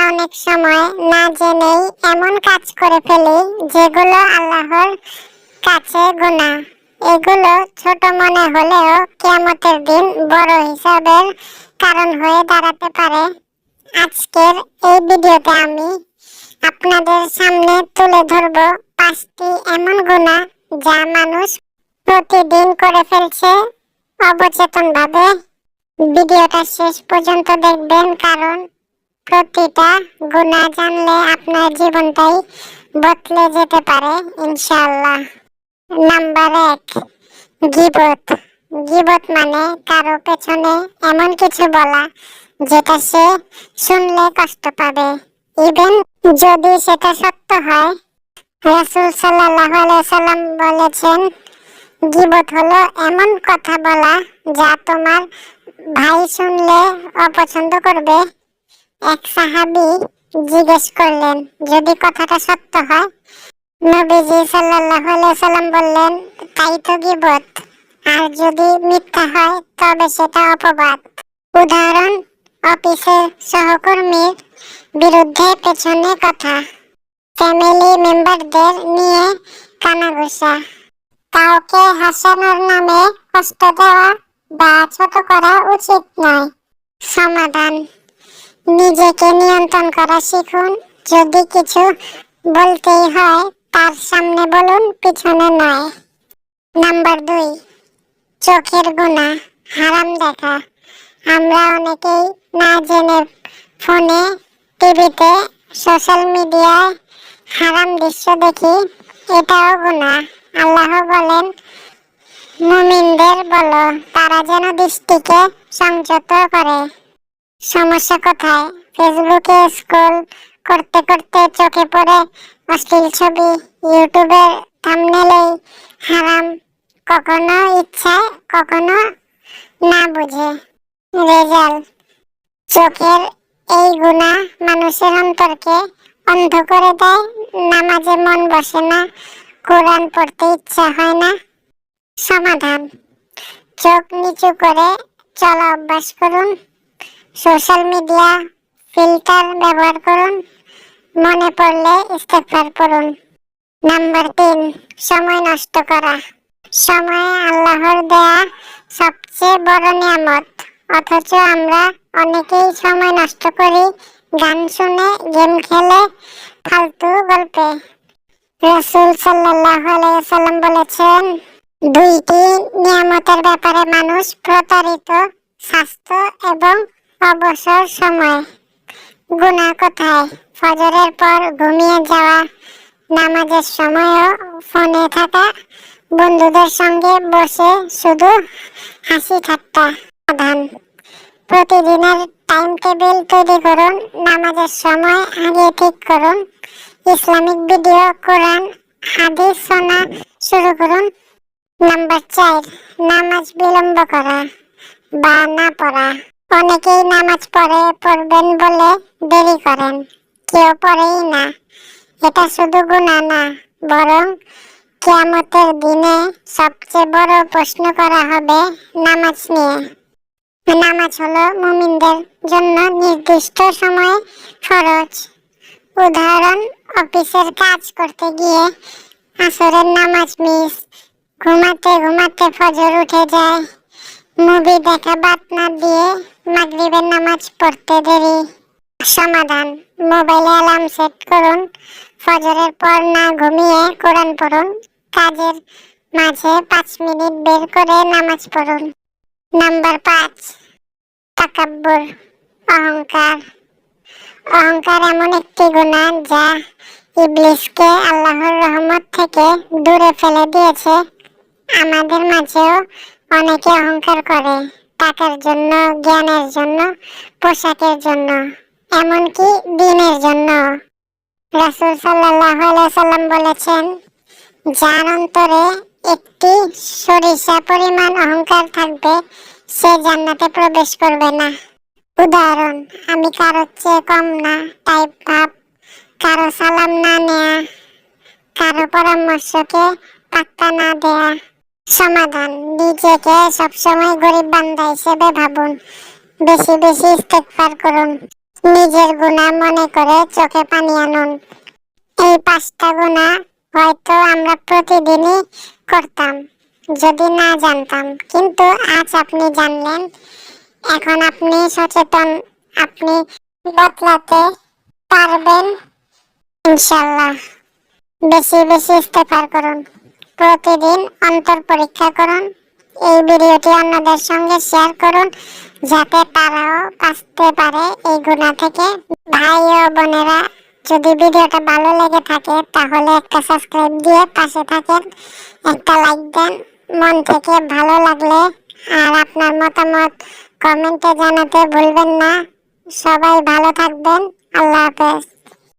অনেক সময় না জেনেই এমন কাজ করে ফেলি যেগুলো আল্লাহর কাছে গুনাহ। এগুলো ছোট মনে হলেও কিয়ামতের দিন বড় হিসাবের কারণ হয়ে দাঁড়াতে পারে। আজকের এই ভিডিওতে আমি আপনাদের সামনে তুলে ধরব 5টি এমন গুনাহ যা মানুষ প্রতিদিন করে ফেলছে অবচেতনভাবে। ভিডিওটা শেষ পর্যন্ত দেখবেন, কারণ প্রতিটা গুনাহ জানলে আপনার জীবনটাই বদলে যেতে পারে ইনশাআল্লাহ। নাম্বার 1, গীবত। গীবত মানে কারো পেছনে এমন কিছু বলা যেটা সে শুনলে কষ্ট পাবে, ইভেন যদি সেটা সত্য হয়। রাসূল সাল্লাল্লাহু আলাইহি ওয়াসাল্লাম বলেছেন, গীবত হলো এমন কথা বলা যা তোমার ভাই শুনলে অপছন্দ করবে। এক সাহাবী জিজ্ঞেস করলেন, যদি কথাটা সত্য হয়? নবীজি সাল্লাল্লাহু আলাইহি ওয়াসাল্লাম বললেন, তাই তো গীবত। আর যদি মিথ্যা হয় তবে সেটা অপবাদ। উদাহরণ, অফিসের সহকর্মীর বিরুদ্ধে পেছনে কথা, ফ্যামিলি মেম্বারদের নিয়ে কানাঘুষা, কাউকে হাসানোর নামে কষ্ট দেওয়া বা ছোট করা উচিত নয়। সমাধান, নিজেকে নিয়ন্ত্রণ করা শিখুন। যদি কিছু বলতেই হয় তার সামনে বলুন, পিছনে নয়। নাম্বার 2, চোখের গুনাহ, হারাম দেখা। আমরা অনেকেই না জেনে ফোনে, টিভিতে, সোশ্যাল মিডিয়ায় হারাম দৃশ্য দেখি। এটাও গুনাহ। আল্লাহ বলেন, মুমিনদের বলো তারা যেন দৃষ্টিকে সংযত করে। সমস্যা কোথায়? ফেসবুকে স্ক্রল করতে করতে চোখে পড়ে অশ্লীল ছবি, ইউটিউবের থাম্বনেলেই হারাম, কখনো ইচ্ছায় কখনো না বুঝে। রেজাল্ট, চোখের এই গুনাহ মানুষের অন্তরকে অন্ধ করে দেয়। নামাজে মন বসে না, কোরআন পড়তে ইচ্ছা হয় না। সমাধান, চোখ নিচু করে চলা অভ্যাস করুন। সোশ্যাল মিডিয়া ফিল্টার ব্যবহার করুন। মনে পড়লে ইস্তেগফার পড়ুন। নাম্বার 3, সময় নষ্ট করা। সময় আল্লাহর দেয়া সবচেয়ে বড় নিয়ামত, অথচ আমরা অনেকেই সময় নষ্ট করি গান শুনে, গেম খেলে, ফালতু গল্পে। রাসূল সাল্লাল্লাহু আলাইহি ওয়াসাল্লাম বলেছেন, 2টি নিয়ামতের ব্যাপারে মানুষ প্রতারিত, স্বাস্থ্য এবং অবসর সময়। গুনাহ কোথায়? ফজরের পর ঘুমিয়ে যাওয়া, নামাজের সময়ও ফোনে থাকা, বন্ধুদের সঙ্গে বসে শুধু হাসি ঠাট্টা। সমাধান, প্রতিদিনের টাইম টেবিল তৈরি করুন। নামাজের সময় আগে ঠিক করুন। ইসলামিক ভিডিও, কোরআন, হাদিস শোনা শুরু করুন। নাম্বার 4, নামাজ বিলম্ব করা বা না পড়া। অনেকেই নামাজ পড়বেন বলে দেরি করেন, কেউ পড়েই না। এটা শুধু গুনাহ না, বরং কিয়ামতের দিনে সবচেয়ে বড় প্রশ্ন করা হবে নামাজ নিয়ে। নামাজ হলো মুমিনদের জন্য নির্দিষ্ট সময়ে ফরজ। উদাহরণ, অফিসের কাজ করতে গিয়ে আসরের নামাজ মিস, ঘুমাতে ঘুমাতে ফজর উঠে যায়, মুভি দেখা বাদ না দিয়ে মাগরিবের নামাজ পড়তে দেরি। সমাধান, মোবাইলে অ্যালার্ম সেট করুন। ফজরের পর না ঘুমিয়ে কোরআন পড়ুন। কাজের মাঝে 5 মিনিট বের করে নামাজ পড়ুন। নাম্বার 5, তাকাব্বুর, অহংকার। অহংকার এমন একটি গুনাহ যা ইবলিসকে আল্লাহর রহমত থেকে দূরে ফেলে দিয়েছে। আমাদের মাঝেও অনেকে অহংকার করে, টাকার জন্য, জ্ঞানের জন্য, পোশাকের জন্য, এমনকি দিনের জন্য। রাসূল সাল্লাল্লাহু আলাইহি ওয়াসাল্লাম বলেছেন, যার অন্তরে একটি সরিষা পরিমাণ অহংকার থাকবে সে জান্নাতে প্রবেশ করবে না। উদাহরণ, আমি কারোর চেয়ে কম না টাইপ ভাব, কারো সালাম না নেয়া, কারো পরামর্শকে পাত্তা না দেয়া। সমাধান, নিজেকে সবসময় গরিব বান্দা হিসেবে ভাবুন। বেশি বেশি ইস্তেগফার করুন। নিজের গুনাহ মনে করে চোখে পানি আনুন। এই 5টা গুনাহ হয়তো আমরা প্রতিদিনই করতাম যদি না জানতাম, কিন্তু আজ আপনি জানলেন। এখন আপনি সচেতন, আপনি বদলাতে পারবেন ইনশাল্লাহ। বেশি বেশি ইস্তেগফার করুন, প্রতিদিন অন্তর পরীক্ষা করুন। এই ভিডিওটি অন্যদের সঙ্গে শেয়ার করুন যাতে তারাও বাঁচতে পারে এই গুনাহ থেকে। ভাই ও বোনেরা, যদি ভিডিওটা ভালো লেগে থাকে তাহলে একটা সাবস্ক্রাইব দিয়ে পাশে থাকেন, একটা লাইক দেন মন থেকে ভালো লাগলে, আর আপনার মতামত কমেন্টে জানাতে ভুলবেন না। সবাই ভালো থাকবেন। আল্লাহ হাফেজ।